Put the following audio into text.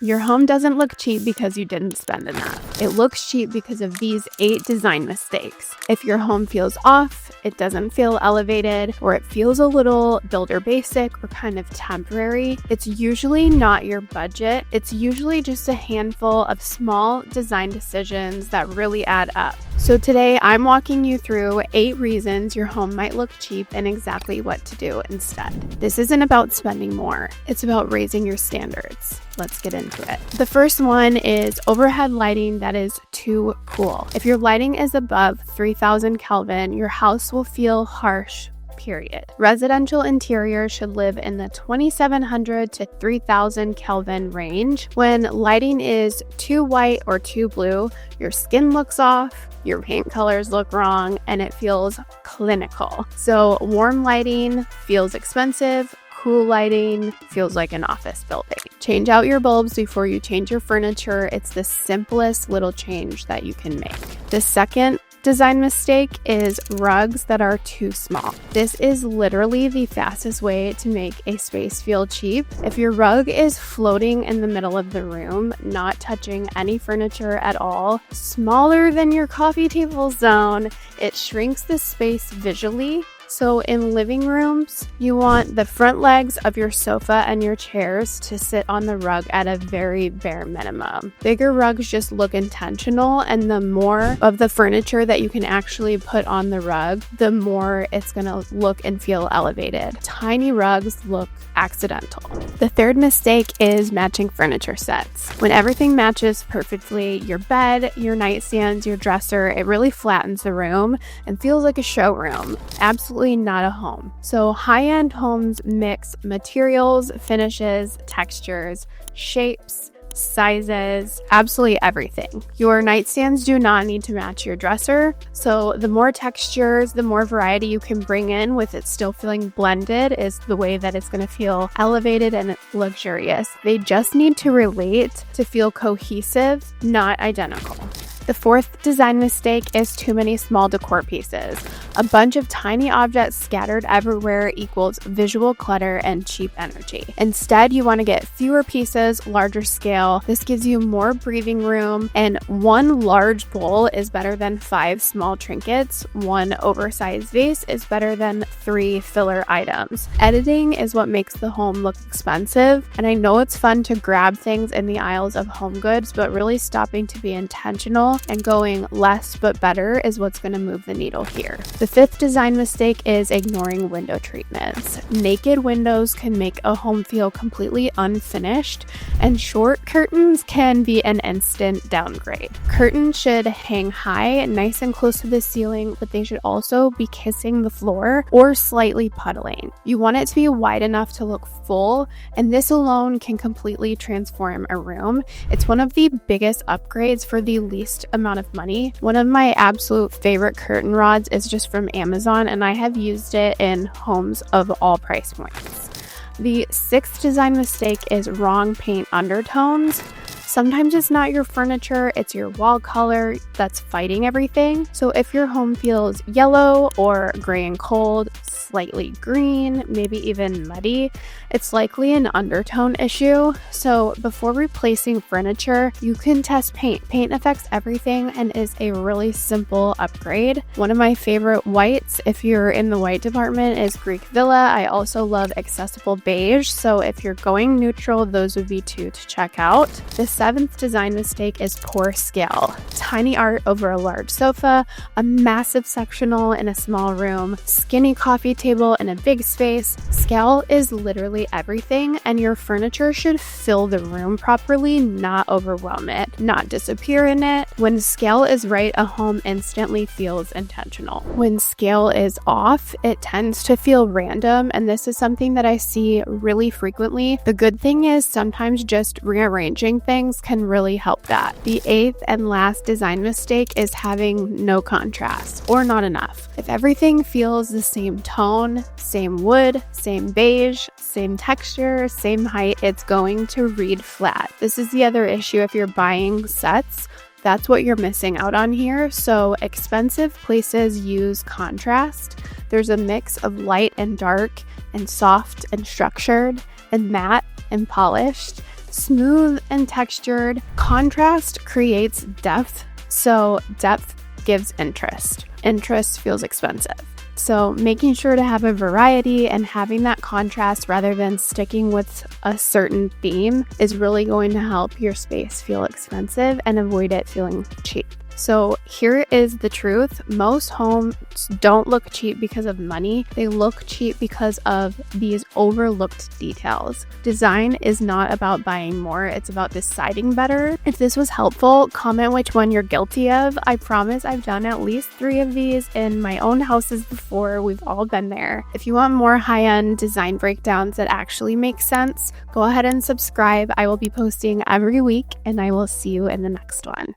Your home doesn't look cheap because you didn't spend enough. It looks cheap because of these 8 design mistakes. If your home feels off, it doesn't feel elevated, or it feels a little builder basic or kind of temporary, it's usually not your budget. It's usually just a handful of small design decisions that really add up. So today I'm walking you through 8 reasons your home might look cheap and exactly what to do instead. This isn't about spending more. It's about raising your standards. Let's get into it. The first one is overhead lighting that is too cool. If your lighting is above 3000 Kelvin, your house will feel harsh. Period. Residential interiors should live in the 2700 to 3000 Kelvin range. When lighting is too white or too blue, your skin looks off, your paint colors look wrong, and it feels clinical. So warm lighting feels expensive. Cool lighting feels like an office building. Change out your bulbs before you change your furniture. It's the simplest little change that you can make. The second design mistake is rugs that are too small. This is literally the fastest way to make a space feel cheap. If your rug is floating in the middle of the room, not touching any furniture at all, smaller than your coffee table zone, it shrinks the space visually. So in living rooms, you want the front legs of your sofa and your chairs to sit on the rug at a very bare minimum. Bigger rugs just look intentional, and the more of the furniture that you can actually put on the rug, the more it's gonna look and feel elevated. Tiny rugs look accidental. The third mistake is matching furniture sets. When everything matches perfectly, your bed, your nightstands, your dresser, it really flattens the room and feels like a showroom. Absolutely not a home. So high-end homes mix materials, finishes, textures, shapes, sizes, absolutely everything. Your nightstands do not need to match your dresser. So the more textures, the more variety you can bring in with it still feeling blended is the way that it's going to feel elevated and luxurious. They just need to relate to feel cohesive, not identical. The fourth design mistake is too many small decor pieces. A bunch of tiny objects scattered everywhere equals visual clutter and cheap energy. Instead, you want to get fewer pieces, larger scale. This gives you more breathing room, and one large bowl is better than 5 small trinkets. One oversized vase is better than 3 filler items. Editing is what makes the home look expensive, and I know it's fun to grab things in the aisles of home goods, but really stopping to be intentional and going less but better is what's going to move the needle here. The fifth design mistake is ignoring window treatments. Naked windows can make a home feel completely unfinished, and short curtains can be an instant downgrade. Curtains should hang high, nice and close to the ceiling, but they should also be kissing the floor or slightly puddling. You want it to be wide enough to look full, and this alone can completely transform a room. It's one of the biggest upgrades for the least amount of money. One of my absolute favorite curtain rods is just from Amazon, and I have used it in homes of all price points. The sixth design mistake is wrong paint undertones. Sometimes it's not your furniture, it's your wall color that's fighting everything. So if your home feels yellow or gray and cold, slightly green, maybe even muddy, it's likely an undertone issue. So before replacing furniture, you can test paint. Paint affects everything and is a really simple upgrade. One of my favorite whites, if you're in the white department, is Greek Villa. I also love Accessible Beige. So if you're going neutral, those would be 2 to check out. The seventh design mistake is poor scale. Tiny art over a large sofa, a massive sectional in a small room, skinny coffee table in a big space. Scale is literally everything, and your furniture should fill the room properly, not overwhelm it, not disappear in it. When scale is right, a home instantly feels intentional. When scale is off, it tends to feel random, and this is something that I see really frequently. The good thing is sometimes just rearranging things can really help that. The eighth and last design mistake is having no contrast or not enough. If everything feels the same tone, same wood, same beige, same texture, same height, it's going to read flat. This is the other issue if you're buying sets. That's what you're missing out on here. So expensive places use contrast. There's a mix of light and dark and soft and structured and matte and polished. Smooth and textured. Contrast creates depth, so depth gives interest. Interest feels expensive. So making sure to have a variety and having that contrast rather than sticking with a certain theme is really going to help your space feel expensive and avoid it feeling cheap. So here is the truth. Most homes don't look cheap because of money. They look cheap because of these overlooked details. Design is not about buying more. It's about deciding better. If this was helpful, comment which one you're guilty of. I promise I've done at least 3 of these in my own houses before. We've all been there. If you want more high-end design breakdowns that actually make sense, go ahead and subscribe. I will be posting every week, and I will see you in the next one.